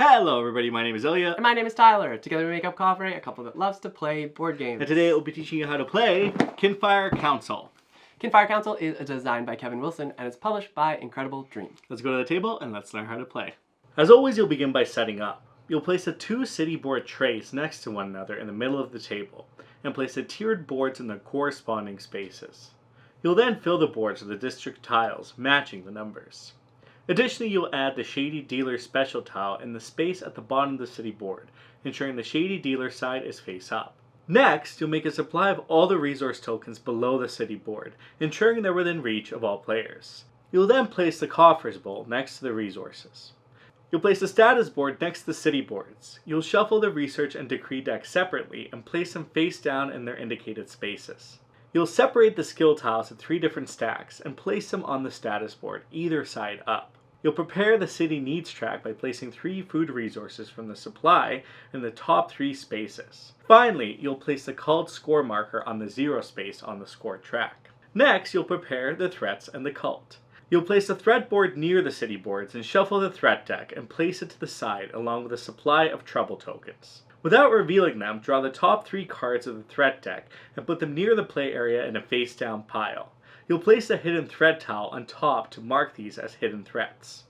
Hello everybody, my name is Ilya. And my name is Tyler. Together we make up Kovray, a couple that loves to play board games. And today we'll be teaching you how to play Kinfire Council. Kinfire Council is designed by Kevin Wilson and is published by Incredible Dream. Let's go to the table and let's learn how to play. As always, you'll begin by setting up. You'll place the two city board trays next to one another in the middle of the table, and place the tiered boards in their corresponding spaces. You'll then fill the boards with the district tiles, matching the numbers. Additionally, you'll add the Shady Dealer special tile in the space at the bottom of the city board, ensuring the Shady Dealer side is face up. Next, you'll make a supply of all the resource tokens below the city board, ensuring they're within reach of all players. You'll then place the Coffers Bowl next to the resources. You'll place the status board next to the city boards. You'll shuffle the research and decree decks separately and place them face down in their indicated spaces. You'll separate the skill tiles in 3 different stacks and place them on the status board, either side up. You'll prepare the city needs track by placing 3 food resources from the supply in the top 3 spaces. Finally, you'll place the cult score marker on the 0 space on the score track. Next, you'll prepare the threats and the cult. You'll place the threat board near the city boards and shuffle the threat deck and place it to the side along with a supply of trouble tokens. Without revealing them, draw the top 3 cards of the threat deck and put them near the play area in a face down pile. You'll place the hidden threat tile on top to mark these as hidden threats.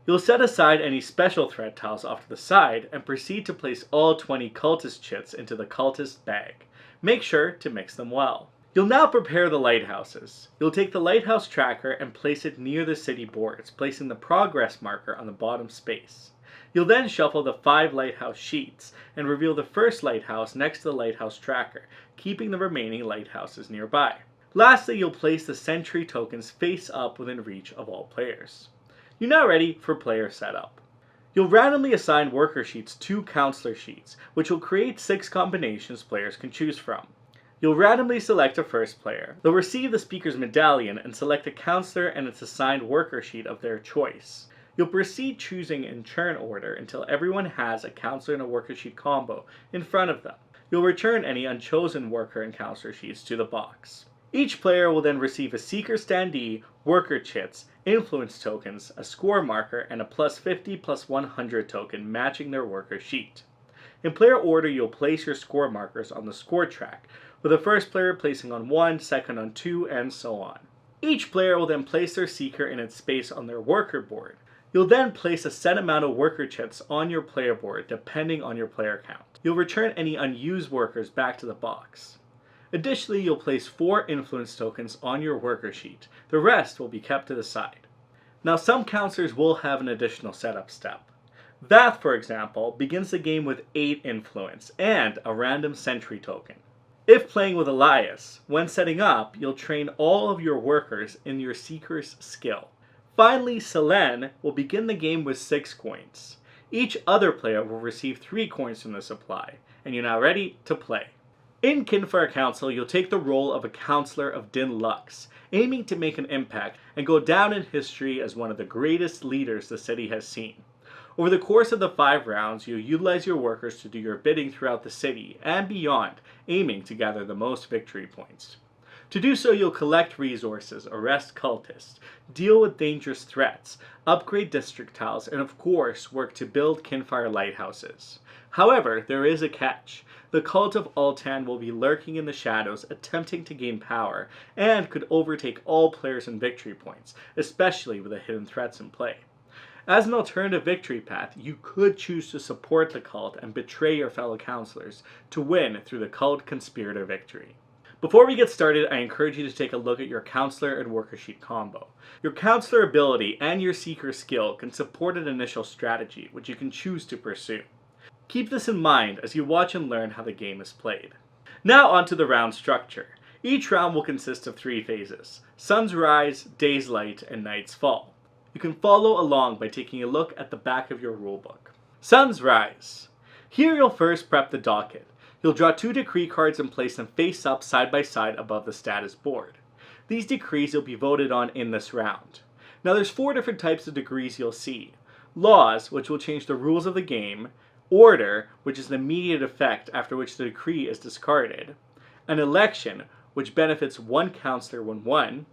You'll set aside any special threat tiles off to the side and proceed to place all 20 cultist chits into the cultist bag. Make sure to mix them well. You'll now prepare the lighthouses. You'll take the lighthouse tracker and place it near the city boards, placing the progress marker on the bottom space. You'll then shuffle the 5 lighthouse sheets and reveal the first lighthouse next to the lighthouse tracker, keeping the remaining lighthouses nearby. Lastly, you'll place the sentry tokens face up within reach of all players. You're now ready for player setup. You'll randomly assign worker sheets to counselor sheets, which will create 6 combinations players can choose from. You'll randomly select a first player. They'll receive the speaker's medallion and select a counselor and its assigned worker sheet of their choice. You'll proceed choosing in turn order until everyone has a counselor and a worker sheet combo in front of them. You'll return any unchosen worker and counselor sheets to the box. Each player will then receive a seeker standee, worker chits, influence tokens, a score marker, and a +50/+100 token matching their worker sheet. In player order, you'll place your score markers on the score track, with the first player placing on 1, second on 2, and so on. Each player will then place their seeker in its space on their worker board. You'll then place a set amount of worker chits on your player board depending on your player count. You'll return any unused workers back to the box. Additionally, you'll place 4 influence tokens on your worker sheet. The rest will be kept to the side. Now, some counselors will have an additional setup step. Vath, for example, begins the game with 8 influence and a random sentry token. If playing with Elias, when setting up, you'll train all of your workers in your seeker's skill. Finally, Selene will begin the game with 6 coins. Each other player will receive 3 coins from the supply, and you're now ready to play. In Kinfire Council, you'll take the role of a Councilor of Din'Lux, aiming to make an impact and go down in history as one of the greatest leaders the city has seen. Over the course of the 5 rounds, you'll utilize your workers to do your bidding throughout the city and beyond, aiming to gather the most victory points. To do so, you'll collect resources, arrest cultists, deal with dangerous threats, upgrade district tiles, and of course, work to build Kinfire lighthouses. However, there is a catch. The Cult of Altan will be lurking in the shadows, attempting to gain power, and could overtake all players in victory points, especially with the hidden threats in play. As an alternative victory path, you could choose to support the cult and betray your fellow counselors to win through the Cult Conspirator Victory. Before we get started, I encourage you to take a look at your counselor and worker sheet combo. Your counselor ability and your seeker skill can support an initial strategy, which you can choose to pursue. Keep this in mind as you watch and learn how the game is played. Now onto the round structure. Each round will consist of 3 phases: Sun's Rise, Day's Light, and Night's Fall. You can follow along by taking a look at the back of your rulebook. Sun's Rise. Here you'll first prep the docket. You'll draw 2 decree cards and place them face up side by side above the status board. These decrees will be voted on in this round. Now there's 4 different types of decrees you'll see. Laws, which will change the rules of the game. Order, which is an immediate effect after which the decree is discarded. An election, which benefits 1 counselor when won.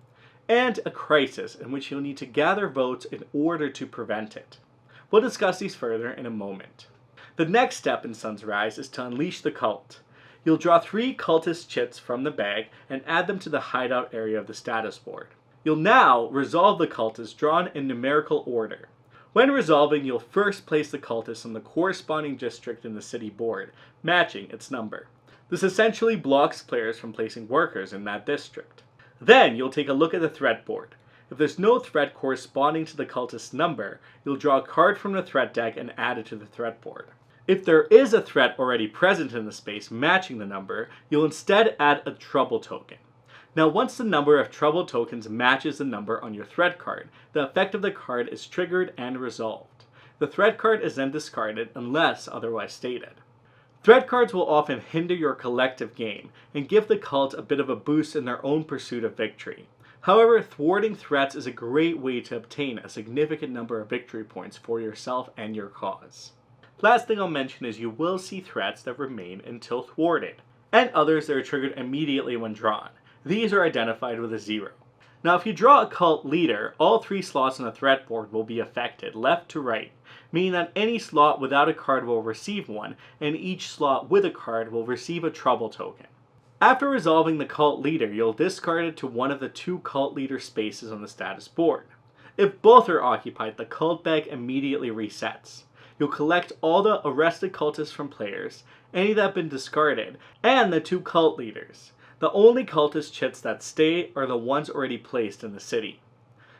And a crisis, in which you'll need to gather votes in order to prevent it. We'll discuss these further in a moment. The next step in Sun's Rise is to unleash the cult. You'll draw 3 cultist chits from the bag and add them to the hideout area of the status board. You'll now resolve the cultists drawn in numerical order. When resolving, you'll first place the cultist on the corresponding district in the city board, matching its number. This essentially blocks players from placing workers in that district. Then you'll take a look at the threat board. If there's no threat corresponding to the cultist's number, you'll draw a card from the threat deck and add it to the threat board. If there is a threat already present in the space matching the number, you'll instead add a trouble token. Now once the number of trouble tokens matches the number on your threat card, the effect of the card is triggered and resolved. The threat card is then discarded unless otherwise stated. Threat cards will often hinder your collective game and give the cult a bit of a boost in their own pursuit of victory. However, Thwarting Threats is a great way to obtain a significant number of victory points for yourself and your cause. Last thing I'll mention is you will see threats that remain until thwarted, and others that are triggered immediately when drawn. These are identified with a 0. Now if you draw a cult leader, all 3 slots on the threat board will be affected, left to right, meaning that any slot without a card will receive one, and each slot with a card will receive a trouble token. After resolving the cult leader, you'll discard it to one of the 2 cult leader spaces on the status board. If both are occupied, the cult bag immediately resets. You'll collect all the arrested cultists from players, any that have been discarded, and the 2 cult leaders. The only cultist chits that stay are the ones already placed in the city.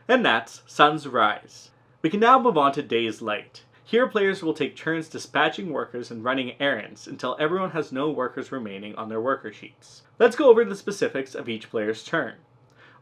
And that's Sun's Rise. We can now move on to Day's Light. Here players will take turns dispatching workers and running errands until everyone has no workers remaining on their worker sheets. Let's go over the specifics of each player's turn.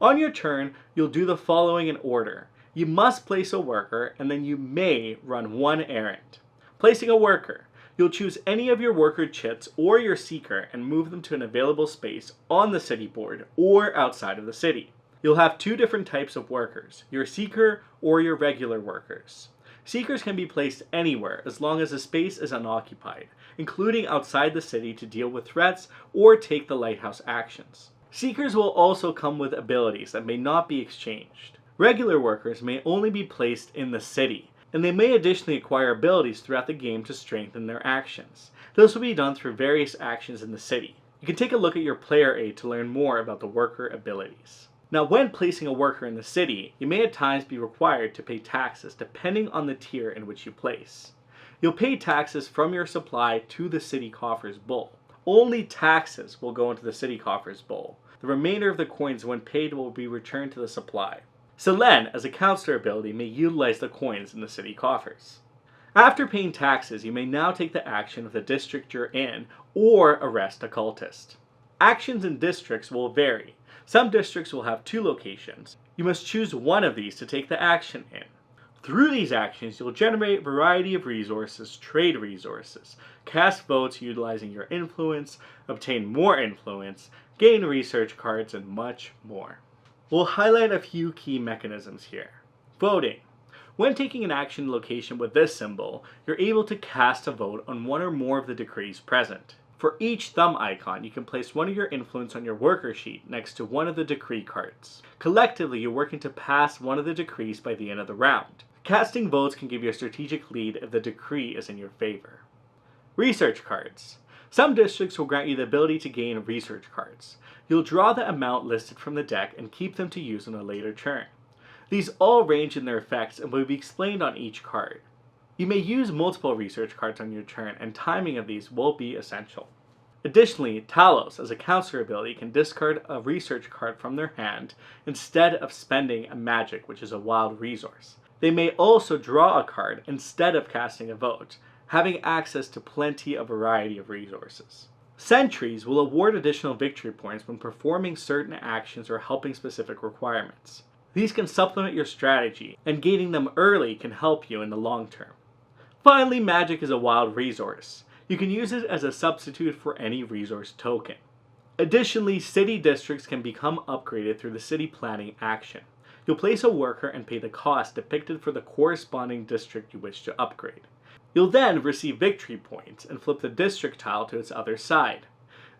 On your turn, you'll do the following in order. You must place a worker, and then you may run 1 errand. Placing a worker. You'll choose any of your worker chits or your seeker and move them to an available space on the city board or outside of the city. You'll have 2 different types of workers, your seeker or your regular workers. Seekers can be placed anywhere as long as the space is unoccupied, including outside the city to deal with threats or take the lighthouse actions. Seekers will also come with abilities that may not be exchanged. Regular workers may only be placed in the city, and they may additionally acquire abilities throughout the game to strengthen their actions. This will be done through various actions in the city. You can take a look at your player aid to learn more about the worker abilities. Now when placing a worker in the city, you may at times be required to pay taxes depending on the tier in which you place. You'll pay taxes from your supply to the city coffers bowl. Only taxes will go into the city coffers bowl. The remainder of the coins when paid will be returned to the supply. Selene, as a counselor ability, may utilize the coins in the city coffers. After paying taxes, you may now take the action of the district you're in or arrest a cultist. Actions in districts will vary. Some districts will have 2 locations. You must choose one of these to take the action in. Through these actions, you'll generate a variety of resources, trade resources, cast votes utilizing your influence, obtain more influence, gain research cards, and much more. We'll highlight a few key mechanisms here. Voting. When taking an action location with this symbol, you're able to cast a vote on one or more of the decrees present. For each thumb icon, you can place one of your influence on your worker sheet next to one of the decree cards. Collectively, you're working to pass one of the decrees by the end of the round. Casting votes can give you a strategic lead if the decree is in your favor. Research cards. Some districts will grant you the ability to gain research cards. You'll draw the amount listed from the deck and keep them to use on a later turn. These all range in their effects and will be explained on each card. You may use multiple research cards on your turn, and timing of these will be essential. Additionally, Talos, as a counselor ability, can discard a research card from their hand instead of spending a magic, which is a wild resource. They may also draw a card instead of casting a vote, having access to plenty of variety of resources. Sentries will award additional victory points when performing certain actions or helping specific requirements. These can supplement your strategy, and gaining them early can help you in the long term. Finally, magic is a wild resource. You can use it as a substitute for any resource token. Additionally, city districts can become upgraded through the city planning action. You'll place a worker and pay the cost depicted for the corresponding district you wish to upgrade. You'll then receive victory points and flip the district tile to its other side.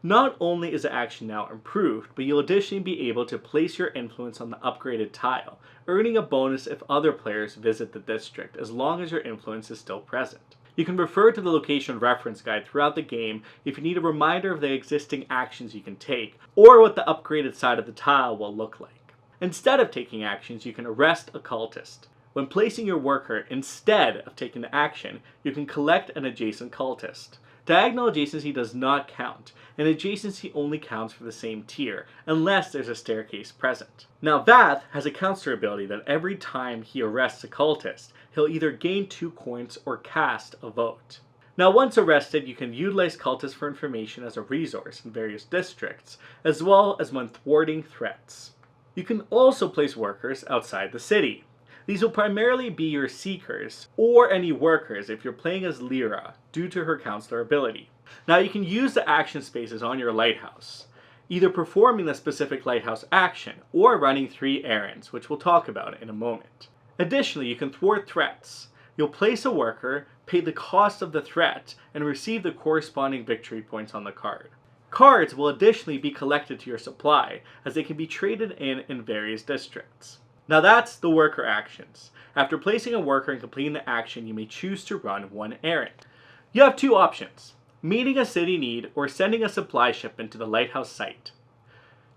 Not only is the action now improved, but you'll additionally be able to place your influence on the upgraded tile, earning a bonus if other players visit the district, as long as your influence is still present. You can refer to the location reference guide throughout the game if you need a reminder of the existing actions you can take, or what the upgraded side of the tile will look like. Instead of taking actions, you can arrest a cultist. When placing your worker, instead of taking the action, you can collect an adjacent cultist. Diagonal adjacency does not count, and adjacency only counts for the same tier, unless there's a staircase present. Now Vath has a counselor ability that every time he arrests a cultist, he'll either gain 2 coins or cast a vote. Now once arrested, you can utilize cultists for information as a resource in various districts, as well as when thwarting threats. You can also place workers outside the city. These will primarily be your seekers, or any workers if you're playing as Lyra, due to her counselor ability. Now you can use the action spaces on your lighthouse, either performing the specific lighthouse action, or running 3 errands, which we'll talk about in a moment. Additionally, you can thwart threats. You'll place a worker, pay the cost of the threat, and receive the corresponding victory points on the card. Cards will additionally be collected to your supply, as they can be traded in various districts. Now that's the worker actions. After placing a worker and completing the action, you may choose to run 1 errand. You have 2 options: meeting a city need or sending a supply shipment to the lighthouse site.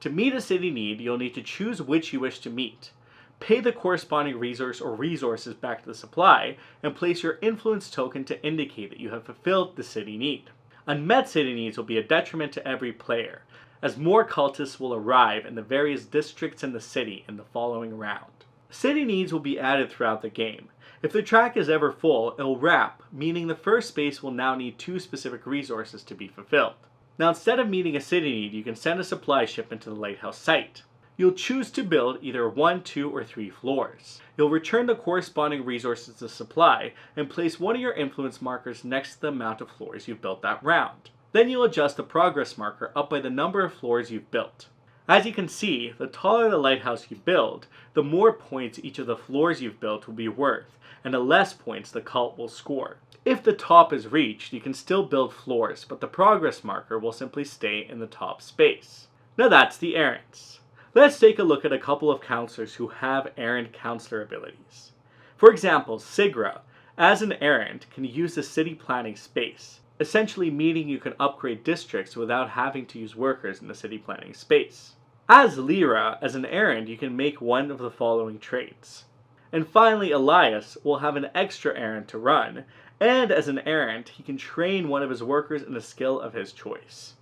To meet a city need, you'll need to choose which you wish to meet, pay the corresponding resource or resources back to the supply, and place your influence token to indicate that you have fulfilled the city need. Unmet city needs will be a detriment to every player, as more cultists will arrive in the various districts in the city in the following round. City needs will be added throughout the game. If the track is ever full, it'll wrap, meaning the first space will now need 2 specific resources to be fulfilled. Now instead of meeting a city need, you can send a supply shipment to the lighthouse site. You'll choose to build either 1, 2, or 3 floors. You'll return the corresponding resources to supply, and place one of your influence markers next to the amount of floors you've built that round. Then you'll adjust the progress marker up by the number of floors you've built. As you can see, the taller the lighthouse you build, the more points each of the floors you've built will be worth, and the less points the cult will score. If the top is reached, you can still build floors, but the progress marker will simply stay in the top space. Now that's the errands. Let's take a look at a couple of counselors who have errand counselor abilities. For example, Sigra, as an errand, can use the city planning space, essentially meaning you can upgrade districts without having to use workers in the city planning space. As Lyra, as an errand, you can make one of the following trades. And finally, Elias will have an extra errand to run, and as an errand, he can train one of his workers in a skill of his choice.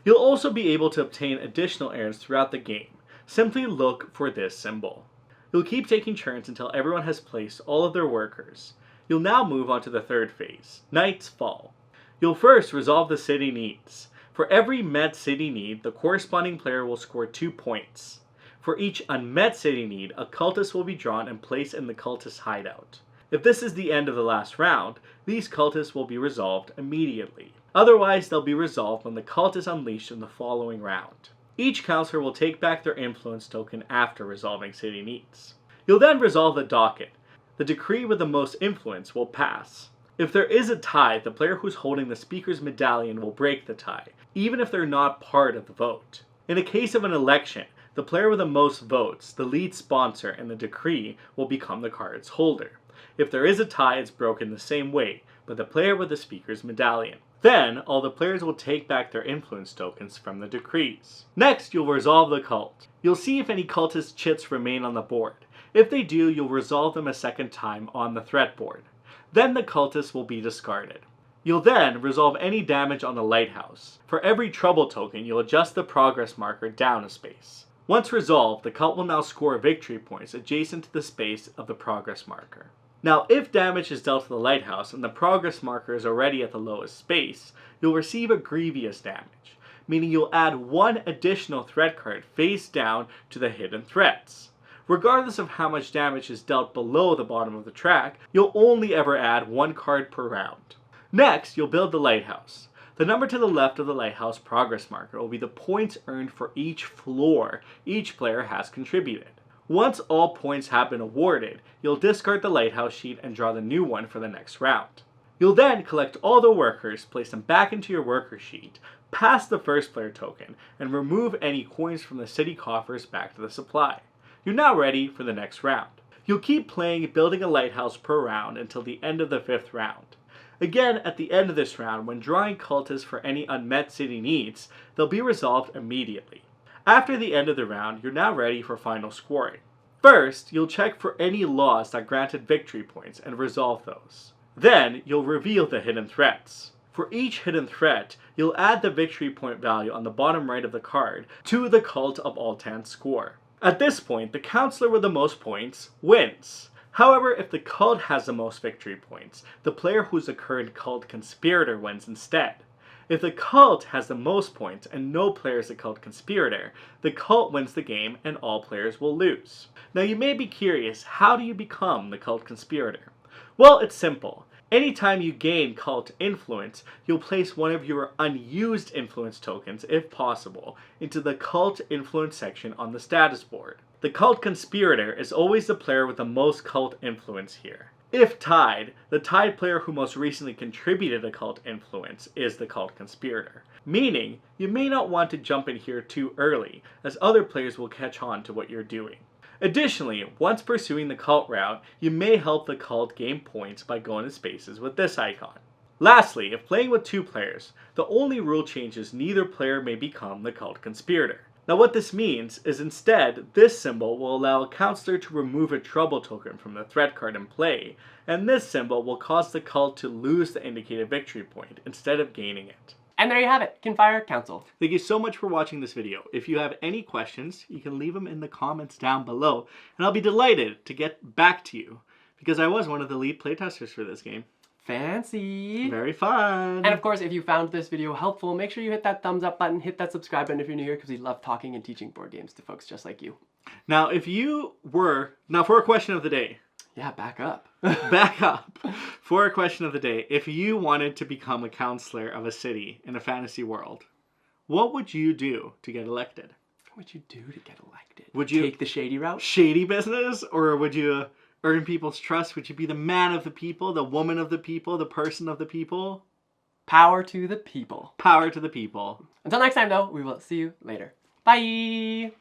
You'll also be able to obtain additional errands throughout the game. Simply look for this symbol. You'll keep taking turns until everyone has placed all of their workers. You'll now move on to the third phase, Night's Fall. You'll first resolve the city needs. For every met city need, the corresponding player will score 2 points. For each unmet city need, a cultist will be drawn and placed in the cultist hideout. If this is the end of the last round, these cultists will be resolved immediately. Otherwise, they'll be resolved when the cult is unleashed in the following round. Each counselor will take back their influence token after resolving city needs. You'll then resolve the docket. The decree with the most influence will pass. If there is a tie, the player who's holding the speaker's medallion will break the tie, even if they're not part of the vote. In the case of an election, the player with the most votes, the lead sponsor, and the decree will become the card's holder. If there is a tie, it's broken the same way, but the player with the speaker's medallion. Then, all the players will take back their influence tokens from the decrees. Next, you'll resolve the cult. You'll see if any cultist chits remain on the board. If they do, you'll resolve them a second time on the threat board. Then the cultist will be discarded. You'll then resolve any damage on the lighthouse. For every trouble token, you'll adjust the progress marker down a space. Once resolved, the cult will now score victory points adjacent to the space of the progress marker. Now, if damage is dealt to the lighthouse and the progress marker is already at the lowest space, you'll receive a grievous damage, meaning you'll add 1 additional threat card face down to the hidden threats. Regardless of how much damage is dealt below the bottom of the track, you'll only ever add 1 card per round. Next, you'll build the lighthouse. The number to the left of the lighthouse progress marker will be the points earned for each floor each player has contributed. Once all points have been awarded, you'll discard the lighthouse sheet and draw the new one for the next round. You'll then collect all the workers, place them back into your worker sheet, pass the first player token, and remove any coins from the city coffers back to the supply. You're now ready for the next round. You'll keep playing building a lighthouse per round until the end of the 5th round. Again, at the end of this round, when drawing cultists for any unmet city needs, they'll be resolved immediately. After the end of the round, you're now ready for final scoring. First, you'll check for any laws that granted victory points and resolve those. Then, you'll reveal the hidden threats. For each hidden threat, you'll add the victory point value on the bottom right of the card to the Cult of Altan score. At this point, the Councilor with the most points wins. However, if the cult has the most victory points, the player who's the current Cult Conspirator wins instead. If the cult has the most points and no player is a Cult Conspirator, the cult wins the game and all players will lose. Now you may be curious, how do you become the Cult Conspirator? Well, it's simple. Anytime you gain cult influence, you'll place one of your unused influence tokens, if possible, into the cult influence section on the status board. The Cult Conspirator is always the player with the most cult influence here. If tied, the tied player who most recently contributed a cult influence is the Cult Conspirator. Meaning, you may not want to jump in here too early, as other players will catch on to what you're doing. Additionally, once pursuing the cult route, you may help the cult gain points by going to spaces with this icon. Lastly, if playing with 2 players, the only rule change is neither player may become the Cult Conspirator. Now what this means is instead, this symbol will allow a Councilor to remove a trouble token from the threat card in play, and this symbol will cause the cult to lose the indicated victory point instead of gaining it. And there you have it, Kinfire Council. Thank you so much for watching this video. If you have any questions, you can leave them in the comments down below, and I'll be delighted to get back to you, because I was one of the lead playtesters for this game. Fancy. Very fun. And of course, if you found this video helpful, make sure you hit that thumbs up button, hit that subscribe button if you're new here, because we love talking and teaching board games to folks just like you. Now, for a question of the day. Yeah, back up. Back up. For a question of the day, if you wanted to become a councilor of a city in a fantasy world, what would you do to get elected? What would you do to get elected? Would you take the shady route? Shady business? Or would you earn people's trust? Would you be the man of the people, the woman of the people, the person of the people? Power to the people. Power to the people. Until next time, though, we will see you later. Bye!